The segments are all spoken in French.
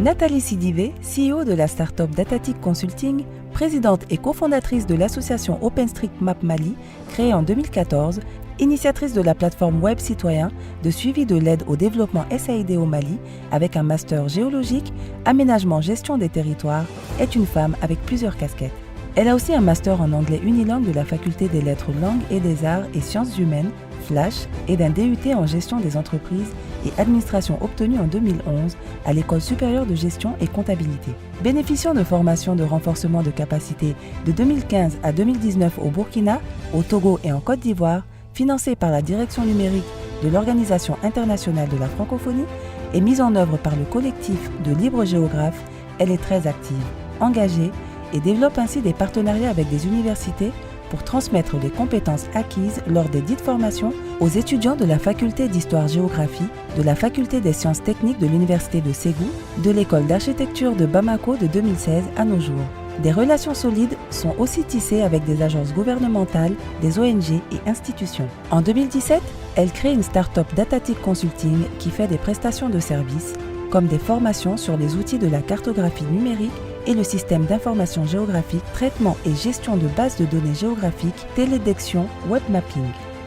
Nathalie Sidivé, CEO de la start-up Datatic Consulting, présidente et cofondatrice de l'association OpenStreetMap Mali, créée en 2014, initiatrice de la plateforme web citoyen de suivi de l'aide au développement SAID au Mali, avec un master géologique, aménagement gestion des territoires, est une femme avec plusieurs casquettes. Elle a aussi un master en anglais unilingue de la faculté des lettres, langues et des arts et sciences humaines, Flash, et d'un DUT en gestion des entreprises et administration obtenu en 2011 à l'École supérieure de gestion et comptabilité. Bénéficiant de formations de renforcement de capacité de 2015 à 2019 au Burkina, au Togo et en Côte d'Ivoire, financée par la direction numérique de l'Organisation internationale de la francophonie et mise en œuvre par le collectif de libres géographes, elle est très active, engagée et développe ainsi des partenariats avec des universités pour transmettre les compétences acquises lors des dites formations aux étudiants de la faculté d'histoire-géographie, de la faculté des sciences techniques de l'université de Ségou, de l'école d'architecture de Bamako de 2016 à nos jours. Des relations solides sont aussi tissées avec des agences gouvernementales, des ONG et institutions. En 2017, elle crée une start-up Datatic Consulting qui fait des prestations de services, comme des formations sur les outils de la cartographie numérique et le système d'information géographique, traitement et gestion de bases de données géographiques, télédétection, web mapping.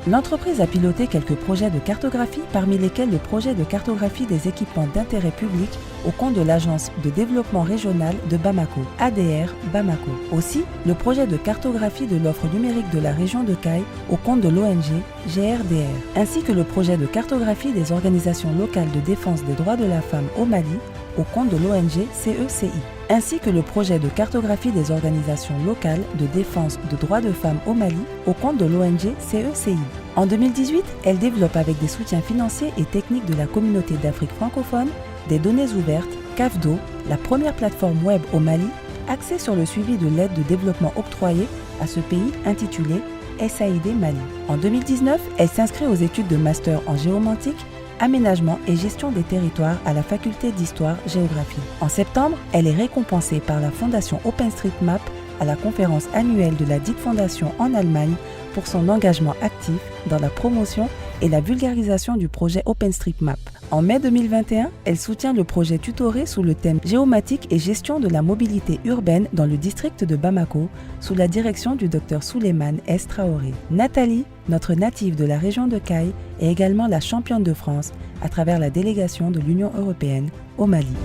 L'entreprise a piloté quelques projets de cartographie, parmi lesquels le projet de cartographie des équipements d'intérêt public au compte de l'Agence de développement régional de Bamako, ADR Bamako. Aussi, le projet de cartographie de l'offre numérique de la région de Kayes au compte de l'ONG GRDR, ainsi que le projet de cartographie des organisations locales de défense des droits de la femme au Mali au compte de l'ONG CECI, ainsi que le projet de cartographie des organisations locales de défense de droits de femmes au Mali au compte de l'ONG CECI. En 2018, elle développe avec des soutiens financiers et techniques de la communauté d'Afrique francophone des données ouvertes, CAFDO, la première plateforme web au Mali, axée sur le suivi de l'aide de développement octroyée à ce pays intitulée SAID Mali. En 2019, elle s'inscrit aux études de master en géomantique, aménagement et gestion des territoires à la faculté d'histoire-géographie. En septembre, elle est récompensée par la fondation OpenStreetMap à la conférence annuelle de la dite fondation en Allemagne pour son engagement actif dans la promotion et la vulgarisation du projet OpenStreetMap. En mai 2021, elle soutient le projet tutoré sous le thème Géomatique et gestion de la mobilité urbaine dans le district de Bamako, sous la direction du Dr Souleymane S. Traoré. Nathalie, notre native de la région de Kayes, est également la championne de France à travers la délégation de l'Union européenne au Mali.